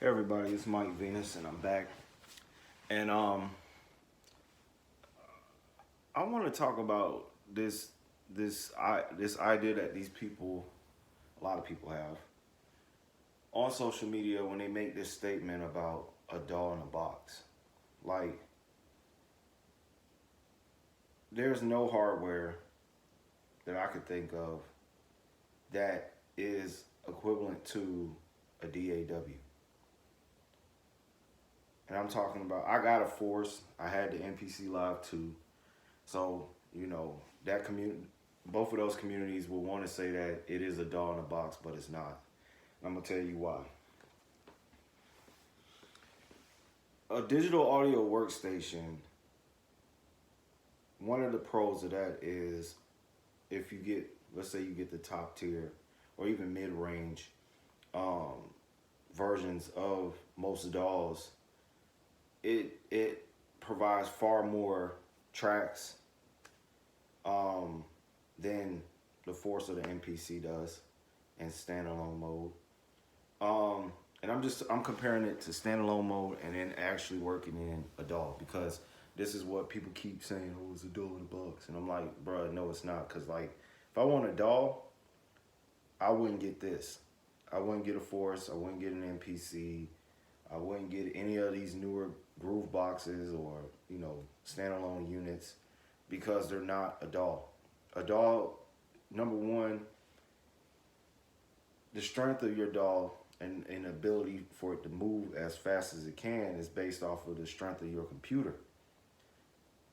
Hey everybody, it's Mike Venus and I'm back. And I want to talk about this idea that these people, a lot of people have on social media when they make this statement about a DAW in a box. Like there's no hardware that I could think of that is equivalent to a DAW. And I'm talking about, I got a Force, I had the MPC Live 2. So, that community, both of those communities will want to say that it is a DAW in a box, but it's not. And I'm going to tell you why. A digital audio workstation, one of the pros of that is if you get, let's say you get the top tier or even mid-range versions of most DAWs, it provides far more tracks than the Force of the MPC does in standalone mode. And I'm comparing it to standalone mode and then actually working in a DAW, because this is what people keep saying, oh, it's a DAW in a box. And I'm like, bruh, no, it's not. Because like, if I want a DAW, I wouldn't get this. I wouldn't get a Force. I wouldn't get an MPC. I wouldn't get any of these newer Grooveboxes or, standalone units, because they're not a DAW. A DAW, number one, the strength of your DAW and ability for it to move as fast as it can is based off of the strength of your computer.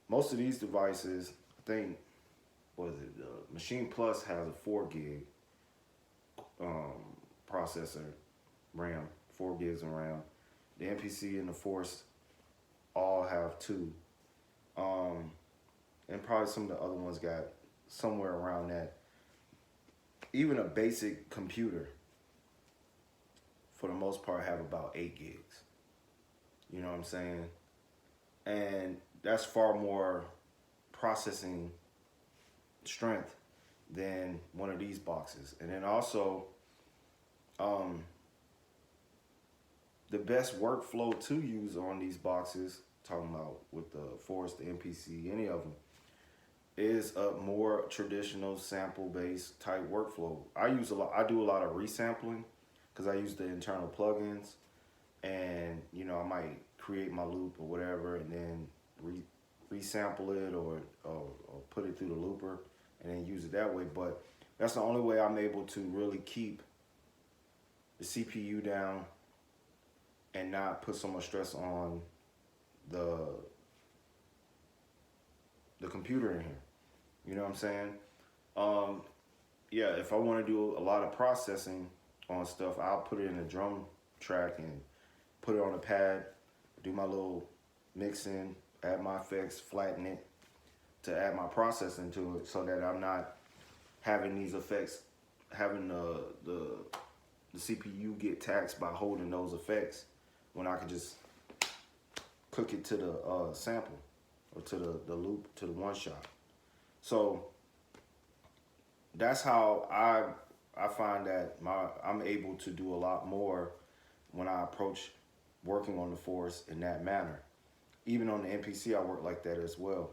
Most of these devices, I think, Machine Plus has a 4 gig processor, RAM, 4 gigs of RAM. The MPC and the Force all have 2. And probably some of the other ones got somewhere around that. Even a basic computer, for the most part, have about 8 gigs. You know what I'm saying? And that's far more processing strength than one of these boxes. And then also, the best workflow to use on these boxes, talking about with the Force, the MPC, any of them, is a more traditional sample-based type workflow. I do a lot of resampling because I use the internal plugins, and I might create my loop or whatever, and then resample it or put it through the looper and then use it that way. But that's the only way I'm able to really keep the CPU down and not put so much stress on the computer in here. You know what I'm saying? Yeah, if I want to do a lot of processing on stuff, I'll put it in a drum track and put it on a pad, do my little mixing, add my effects, flatten it to add my processing to it, so that I'm not having these effects, having the CPU get taxed by holding those effects, when I could just cook it to the sample or to the loop, to the one shot. So that's how I find that I'm able to do a lot more when I approach working on the Force in that manner. Even on the MPC, I work like that as well,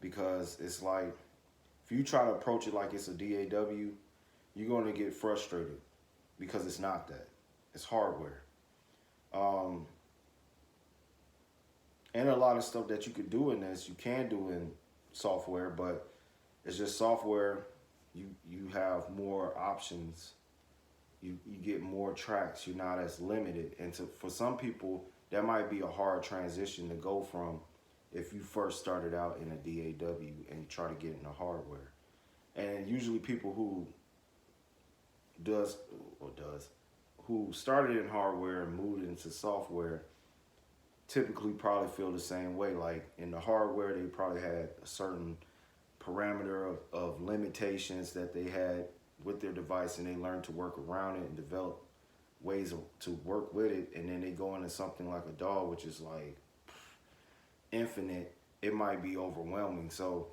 because it's like, if you try to approach it like it's a DAW, you're going to get frustrated, because it's not that. It's hardware. And a lot of stuff that you could do in this, you can do in software, but it's just software. You have more options. You get more tracks. You're not as limited. And for some people, that might be a hard transition to go from, if you first started out in a DAW and you try to get into hardware. And usually people who started in hardware and moved into software typically probably feel the same way. Like in the hardware, they probably had a certain parameter of limitations that they had with their device, and they learned to work around it and develop ways to work with it. And then they go into something like a DAW, which is like infinite. It might be overwhelming. So,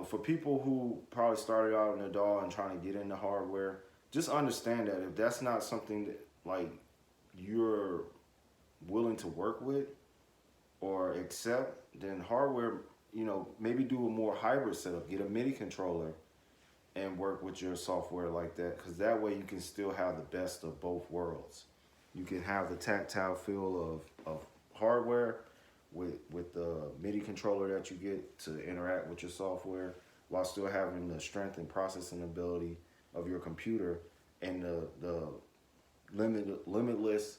for people who probably started out in a DAW and trying to get into hardware, just understand that if that's not something that like you're willing to work with or accept, then hardware, maybe do a more hybrid setup. Get a MIDI controller and work with your software like that, because that way you can still have the best of both worlds. You can have the tactile feel of hardware with the MIDI controller that you get to interact with your software, while still having the strength and processing ability of your computer and the limitless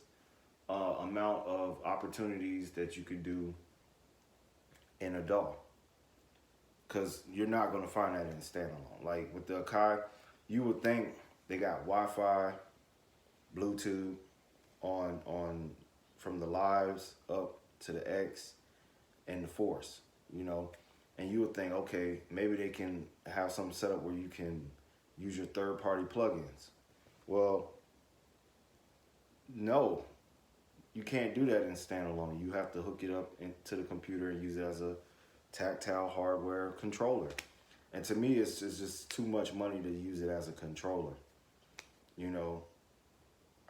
amount of opportunities that you can do in a DAW. Because you're not going to find that in standalone. Like with the Akai, you would think they got Wi-Fi, Bluetooth on from the Lives up to the X and the Force, and you would think, okay, maybe they can have something set up where you can use your third-party plugins. Well, no, you can't do that in standalone. You have to hook it up into the computer and use it as a tactile hardware controller. And to me, it's just too much money to use it as a controller.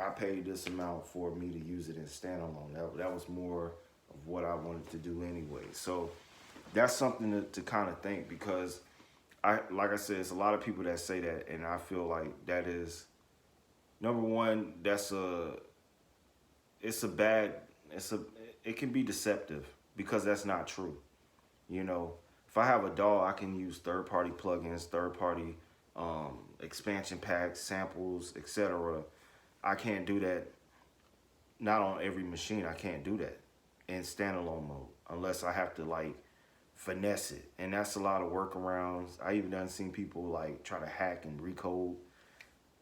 I paid this amount for me to use it in standalone. That was more of what I wanted to do anyway. So that's something to kind of think, because like I said, it's a lot of people that say that, and I feel like that is, number one, it can be deceptive, because that's not true. If I have a DAW, I can use third-party plugins, third-party expansion packs, samples, etc. I can't do that. Not on every machine. I can't do that in standalone mode unless I have to like finesse it, and that's a lot of workarounds. I even done seen people like try to hack and recode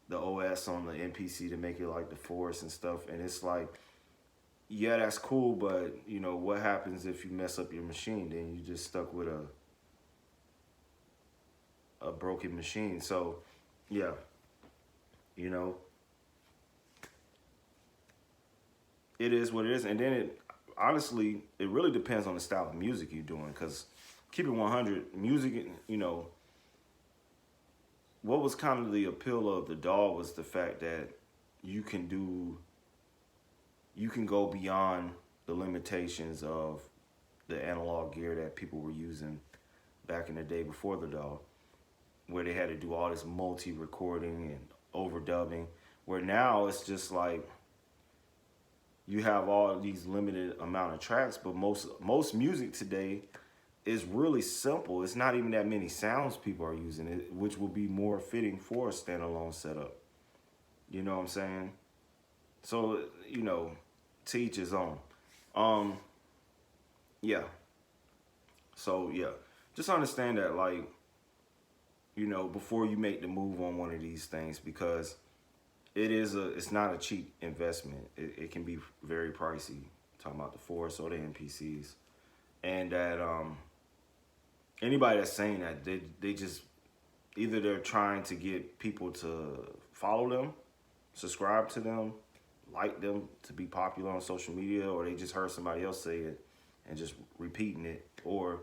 the OS on the NPC to make it like the Force and stuff, and it's like, yeah, that's cool, but what happens if you mess up your machine? Then you just stuck with a broken machine. So yeah, it is what it is. And then it really depends on the style of music you're doing, because keep it 100, music, what was kind of the appeal of the DAW was the fact that you can go beyond the limitations of the analog gear that people were using back in the day before the DAW, where they had to do all this multi-recording and overdubbing, where now it's just like you have all these limited amount of tracks, but most music today is really simple. It's not even that many sounds people are using, it, which will be more fitting for a standalone setup. You know what I'm saying? So, to each his own. Yeah. So, yeah. Just understand that, like, before you make the move on one of these things, because it's not a cheap investment. It can be very pricey, talking about the Force or the NPCs. And that anybody that's saying that, they just, either they're trying to get people to follow them, subscribe to them, like them, to be popular on social media, or they just heard somebody else say it and just repeating it, or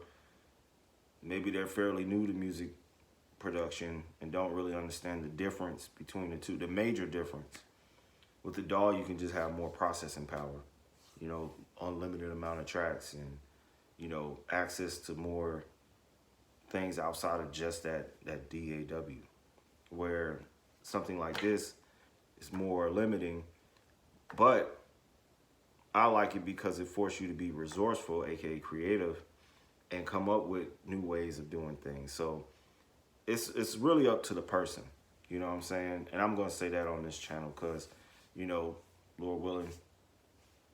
maybe they're fairly new to music production and don't really understand the difference between the two, the major difference. With the DAW, you can just have more processing power, unlimited amount of tracks, and access to more things outside of just that DAW, where something like this is more limiting. But I like it because it forces you to be resourceful, aka creative, and come up with new ways of doing things. So it's really up to the person, you know what I'm saying? And I'm gonna say that on this channel, because Lord willing,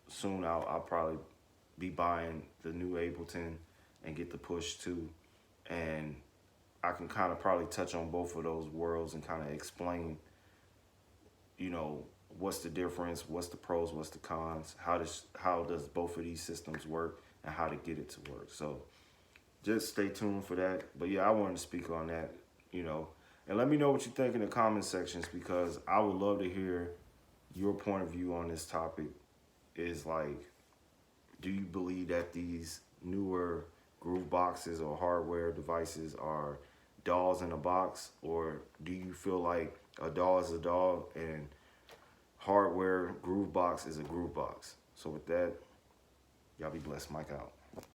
soon I'll probably be buying the new Ableton and get the Push 2, and I can kind of probably touch on both of those worlds and kind of explain, what's the difference, what's the pros, what's the cons, how does both of these systems work, and how to get it to work. So just stay tuned for that. But yeah, I wanted to speak on that, and let me know what you think in the comment sections, because I would love to hear your point of view on this topic. Is like, do you believe that these newer Grooveboxes or hardware devices are DAWs in a box, or do you feel like a DAW is a DAW and hardware. Groovebox is a Groovebox. So with that, y'all be blessed. Mike out.